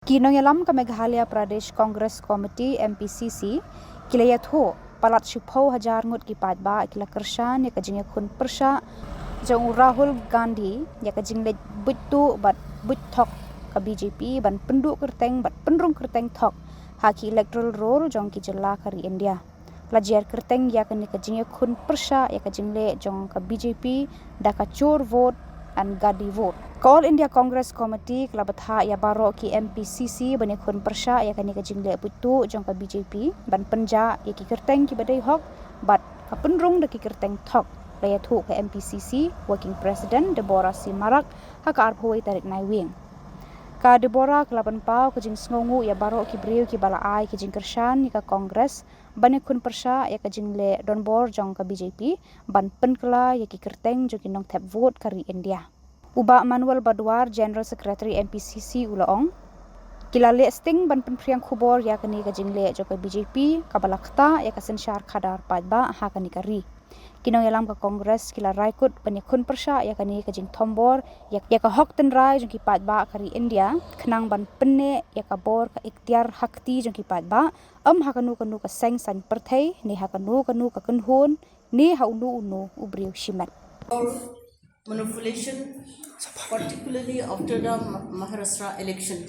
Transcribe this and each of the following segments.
Kinonyalam ka Meghalaya Pradesh Congress Committee MPCC kilaya Thok Palat Hajar Ngut ki Paidbah kila Kershan ya kajing Pyrshah jong Rahul Gandhi ya kajing le Buit Buit Thok ka BJP ban penduk kerteng bat pendrung kerteng Thok haki Electoral role jong ki jela kari India lajiar kerteng ya kajing Pyrshah ya kajing le jong ka BJP da ka chor vote and gadi vote. All India Congress Committee kelabatha ya baro ki MPCC bani Pyrshah ya kani kajing le putu jong ka BJP ban penja ya ki kerteng ki badai hok bat ka pendrung da ki kerteng Thok laya thu ka MPCC working president Debora si marak ha ka arphoi tarik nai wing ka Debora kelaban pau kajing sngongu ya baro ki breu ki bala ai kajing Kershan ya ka Congress bani Pyrshah ya kajing le donbor jong ka BJP ban penkla ya ki kerteng jong ki nong tap vote kari India. Uba Manuel Badwar General Secretary MPCC ulaong kilale sting ban penpriang Khubor ya kani kajing le jong ka BJP kabalakta ya ka sensyar khadar Paidbah ha kani kari kinong yalam ka Congress kila raikut bani Pyrshah ya kani kajing thombor ya ka hok ten rai jong ki Paidbah kari India khnang ban penne ya ka bor ka ikhtiar hakti jong ki Paidbah hakanu ka seng san perthei ni hakanu ka kunhun ni unu ubriu shimat manipulation, particularly after the Maharashtra election.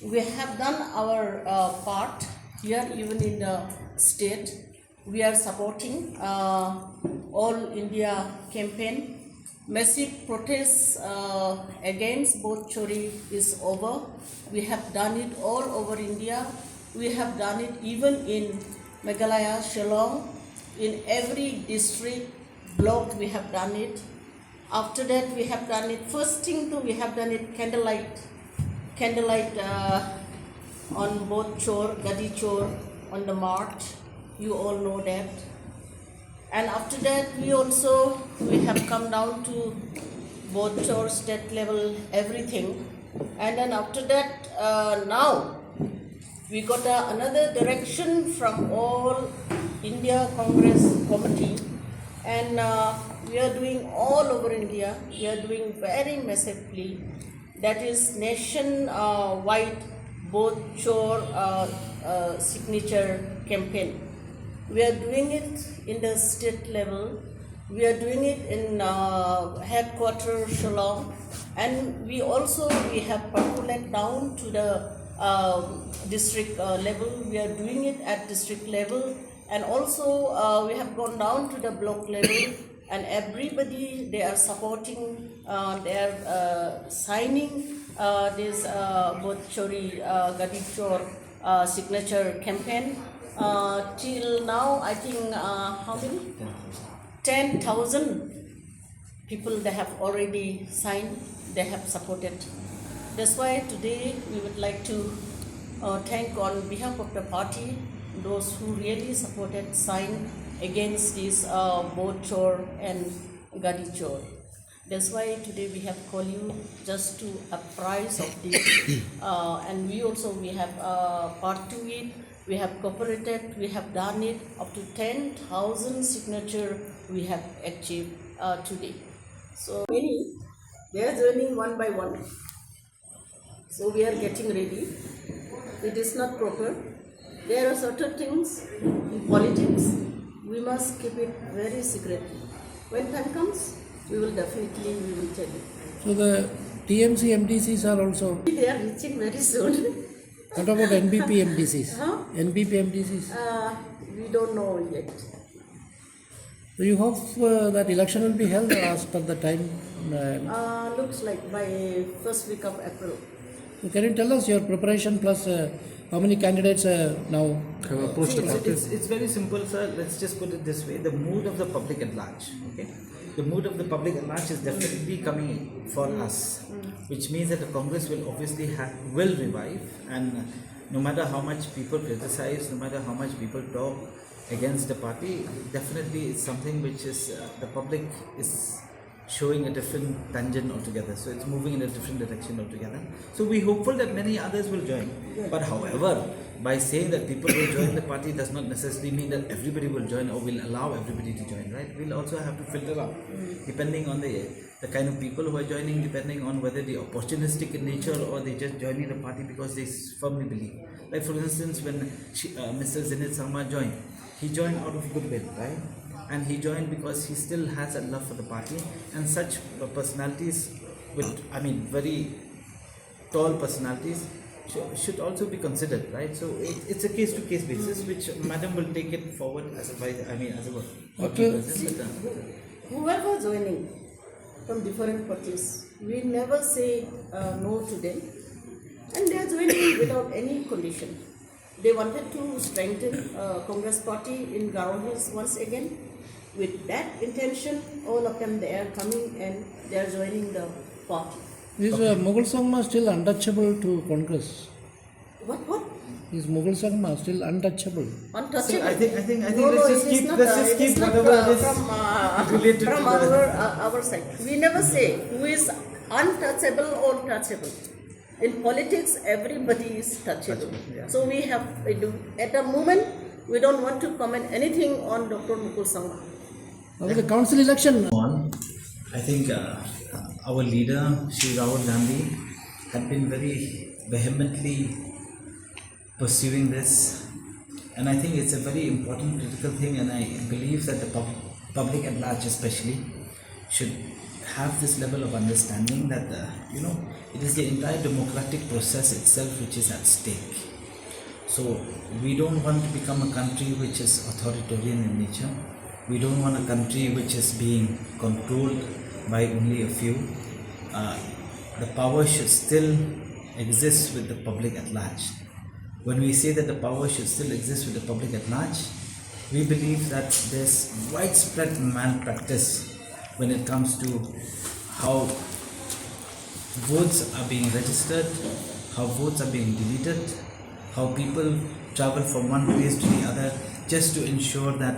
We have done our part here, even in the state. We are supporting all India campaign. Massive protests against both Chori is over. We have done it all over India. We have done it even in Meghalaya, Shillong. In every district, block, we have done it. After that, we have done it. First thing, we have done it candlelight on both Chor, Gadi Chor, on the march. You all know that. And after that, we have come down to both Chor, state level, everything. And then after that, now we got another direction from all India Congress Committee. And we are doing all over India. We are doing very massively. That is nation-wide both Chor signature campaign. We are doing it in the state level. We are doing it in headquarters Shillong, and we have percolated down to the district level. We are doing it at district level. And also we have gone down to the block level, and everybody, they are supporting, they are signing this both Chori Gadi Chor signature campaign. Till now, I think how many? 10,000 people they have already signed, they have supported. That's why today we would like to thank on behalf of the party those who really supported, signed against this both Chor and Gadi Chor. That's why today we have called you just to apprise of this. And we have part to it. We have cooperated, we have done it. Up to 10,000 signature we have achieved today. So many, they are joining one by one. So we are getting ready. It is not proper. There are certain things in politics, we must keep it very secret. When time comes, we will tell you. So the TMC MDCs are also... They are reaching very soon. What about NBP MDCs? Huh? NBP MDCs? We don't know yet. So you hope that election will be held after the time? Looks like by first week of April. So can you tell us your preparation plus how many candidates now have approached the party? It's very simple, sir. Let's just put it this way. The mood of the public at large, okay? The mood of the public at large is definitely coming for us, which means that the Congress will obviously will revive, and no matter how much people criticize, no matter how much people talk against the party, definitely it's something which is the public is showing a different tangent altogether. So it's moving in a different direction altogether. So we're hopeful that many others will join. But however, by saying that people will join the party does not necessarily mean that everybody will join or will allow everybody to join, right? We'll also have to filter out depending on the kind of people who are joining, depending on whether they're opportunistic in nature or they just joining the party because they firmly believe. Like for instance, when Mr. Samla joined, he joined out of goodwill, right? And he joined because he still has a love for the party, and such personalities with, very tall personalities should also be considered, right? So it's a case-to-case basis, which Madam will take it forward as a work. Okay. Whoever joining from different parties, we never say no to them, and they are joining without any condition. They wanted to strengthen Congress party in Garo Hills once again. With that intention, all of them, they are coming and they are joining the party. Is Mughal Sangma still untouchable to Congress? What? Is Mughal Sangma still untouchable? Untouchable? I think No, let's just keep whatever it is related from to our side. We never say who is untouchable or touchable. In politics, everybody is touchable. Yeah. So we have, at the moment, we don't want to comment anything on Dr. Mukul Sangma. Okay, the council election. I think our leader, Shri Rahul Gandhi, had been very vehemently pursuing this, and I think it's a very important critical thing, and I believe that the public at large especially should have this level of understanding that it is the entire democratic process itself which is at stake. So we don't want to become a country which is authoritarian in nature. We don't want a country which is being controlled by only a few. The power should still exist with the public at large. When we say that the power should still exist with the public at large, we believe that there's widespread malpractice when it comes to how votes are being registered, how votes are being deleted, how people travel from one place to the other just to ensure that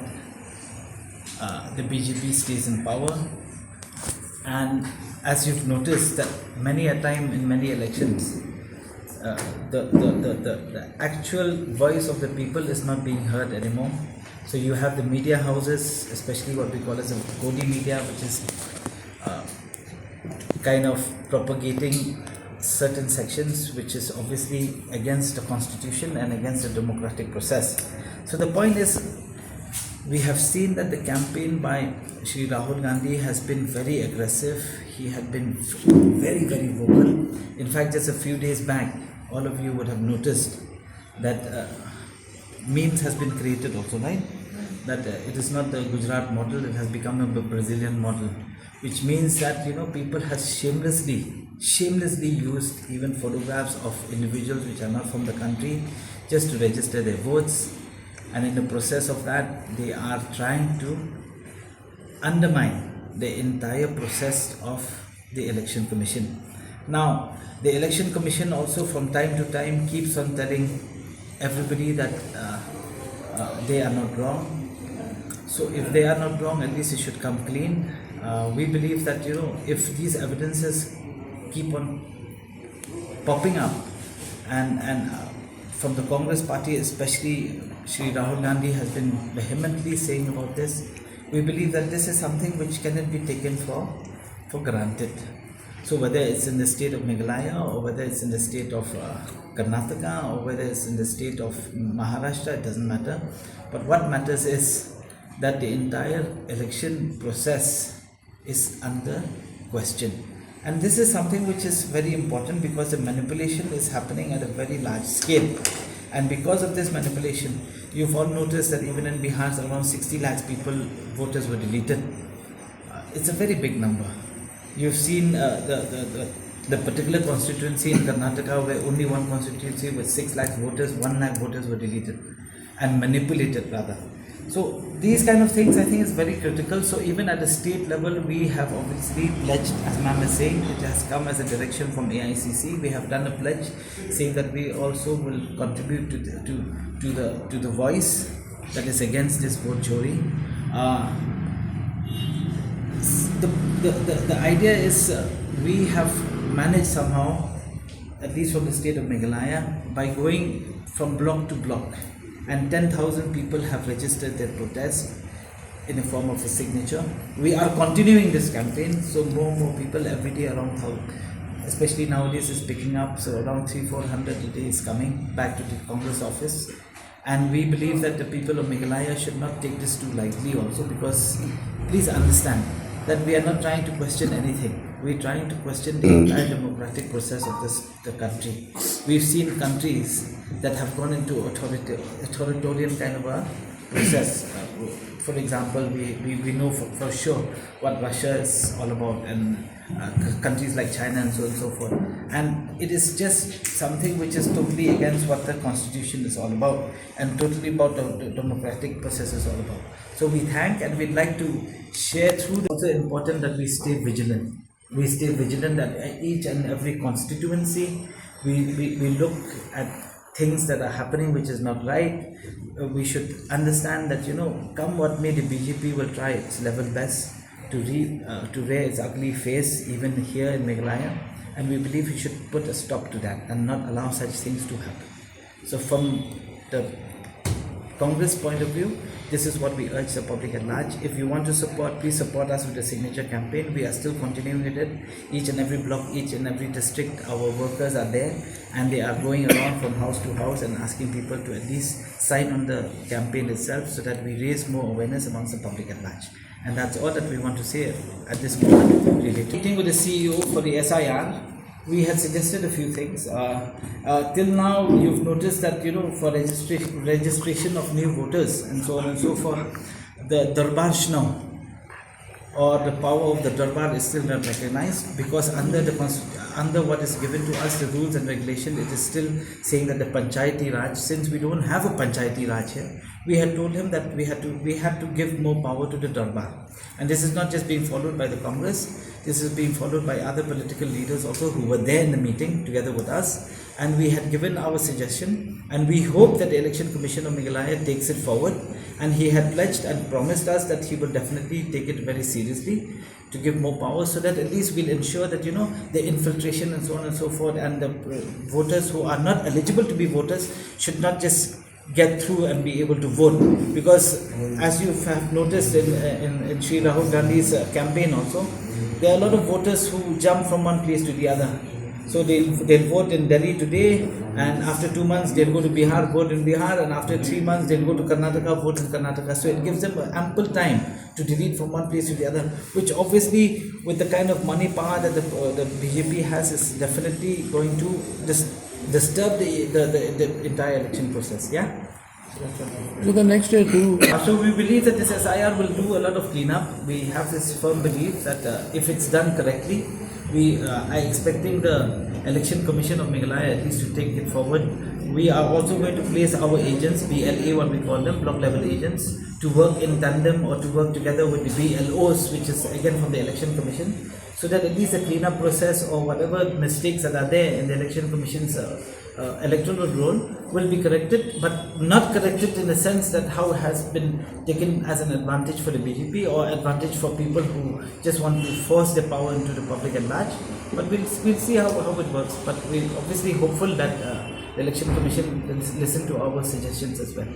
the BJP stays in power. And as you've noticed that many a time in many elections, the actual voice of the people is not being heard anymore. So you have the media houses, especially what we call as a Godi media, which is kind of propagating certain sections which is obviously against the constitution and against the democratic process. So the point is, we have seen that the campaign by Shri Rahul Gandhi has been very aggressive. He had been very, very vocal. In fact, just a few days back, all of you would have noticed that memes has been created also, right? That it is not the Gujarat model, it has become a Brazilian model, which means that people have shamelessly used even photographs of individuals which are not from the country just to register their votes, and in the process of that they are trying to undermine the entire process of the election commission. Now the election commission also from time to time keeps on telling everybody that they are not wrong. So if they are not wrong, at least it should come clean. We believe that if these evidences keep on popping up, and from the Congress party especially, Shri Rahul Gandhi has been vehemently saying about this, we believe that this is something which cannot be taken for granted. So whether it's in the state of Meghalaya, or whether it's in the state of Karnataka, or whether it's in the state of Maharashtra, it doesn't matter. But what matters is that the entire election process is under question. And this is something which is very important because the manipulation is happening at a very large scale. And because of this manipulation, you've all noticed that even in Bihar, around 60 lakhs voters were deleted. It's a very big number. You've seen the particular constituency in Karnataka where only one constituency with 6 lakh voters, 1 lakh voters were deleted and manipulated rather. So these kind of things I think is very critical. So even at the state level, we have obviously pledged, as ma'am is saying, it has come as a direction from AICC. We have done a pledge saying that we also will contribute to the voice that is against this vote chori. The idea is we have managed somehow at least from the state of Meghalaya, by going from block to block, and 10,000 people have registered their protest in the form of a signature. We are continuing this campaign, so more and more people every day around Thok, especially nowadays, is picking up. So around 300-400 a day is coming back to the Congress office, and we believe that the people of Meghalaya should not take this too lightly also, because please understand that we are not trying to question anything. We're trying to question the entire democratic process of the country. We've seen countries that have gone into authoritarian kind of a process. For example, we know for sure what Russia is all about, and countries like China and so on and so forth. And it is just something which is totally against what the constitution is all about, and totally about the democratic process is all about. So we thank, and we'd like to share through. It's also important that we stay vigilant. We stay vigilant at each and every constituency. We look at things that are happening which is not right. We should understand that, come what may, the BJP will try its level best to rear its ugly face even here in Meghalaya, and we believe we should put a stop to that and not allow such things to happen. So from the Congress point of view, this is what we urge the public at large. If you want to support, please support us with the signature campaign. We are still continuing with it. Each and every block, each and every district, our workers are there, and they are going around from house to house and asking people to at least sign on the campaign itself, so that we raise more awareness amongst the public at large. And that's all that we want to say at this moment. Meeting with the CEO for the SIR, we had suggested a few things. Till now, you've noticed that, for registration of new voters and so on and so forth, the Darbar Shno, or the power of the Darbar, is still not recognized, because under what is given to us, the rules and regulation, it is still saying that the Panchayati Raj, since we don't have a Panchayati Raj here, we had told him that we had to give more power to the Darbar. And this is not just being followed by the Congress, this is being followed by other political leaders also who were there in the meeting together with us, and we had given our suggestion, and we hope that the Election Commission of Meghalaya takes it forward, and he had pledged and promised us that he will definitely take it very seriously to give more power, so that at least we'll ensure that, the infiltration and so on and so forth, and the voters who are not eligible to be voters should not just get through and be able to vote. Because as you have noticed in Sri Rahul Gandhi's campaign also, there are a lot of voters who jump from one place to the other. So they'll vote in Delhi today, and after 2 months they'll go to Bihar, vote in Bihar, and after 3 months they'll go to Karnataka, vote in Karnataka. So it gives them ample time to delete from one place to the other, which obviously, with the kind of money power that the BJP has, is definitely going to disturb the entire election process. Yeah. So the next day too. So we believe that this SIR will do a lot of cleanup. We have this firm belief that if it's done correctly, we are expecting the Election Commission of Meghalaya at least to take it forward. We are also going to place our agents, BLA what we call them, block level agents, to work in tandem or to work together with the BLOs, which is again from the Election Commission, so that at least the cleanup process or whatever mistakes that are there in the Election Commission's electoral role will be corrected, but not corrected in the sense that how it has been taken as an advantage for the BJP or advantage for people who just want to force their power into the public at large. But we'll see how it works. But we're obviously hopeful that the Election Commission will listen to our suggestions as well.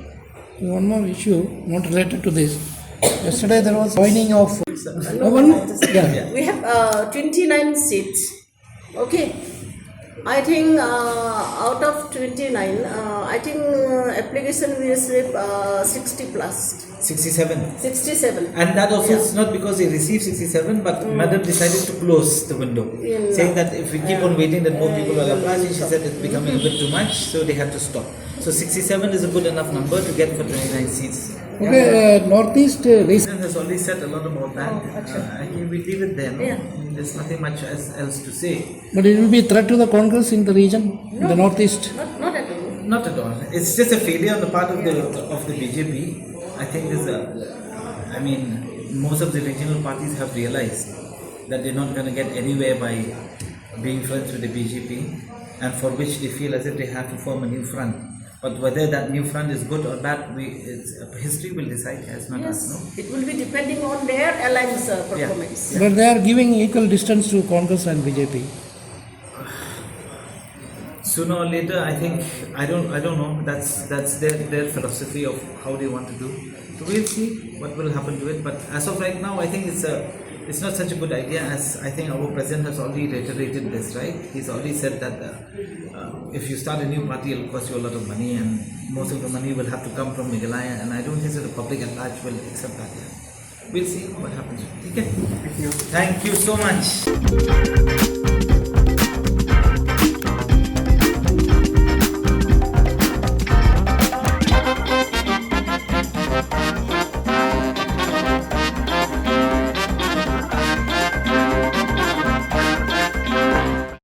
One more issue not related to this. Yesterday there was joining of We have 29 seats. Okay. I think out of 29, I think application we received 60 plus. 67. 67. And that also is not because they received 67, but Madam decided to close the window, saying that if we keep on waiting, that more people will apply. She said it's becoming a bit too much, so they had to stop. So 67 is a good enough number to get for 29 seats. Okay, Northeast President has already said a lot about that. We leave it there. No? Yeah. I mean, there's nothing much else to say. But it will be a threat to the Congress in the region, in the Northeast. Not at all. Not at all. It's just a failure on the part of the BJP. I think most of the regional parties have realized that they're not going to get anywhere by being friends with the BJP, and for which they feel as if they have to form a new front. But whether that new front is good or bad, history will decide, as not us. No? It will be depending on their alliance performance. But they are giving equal distance to Congress and BJP. sooner or later, I think I don't know. That's their philosophy of how they want to do. So we'll see what will happen to it. But as of right now, I think it's not such a good idea, as I think our president has already reiterated this, right? He's already said that if you start a new party, it'll cost you a lot of money, and most of the money will have to come from Meghalaya, and I don't think that the public at large will accept that yet. We'll see what happens. Okay? Thank you so much.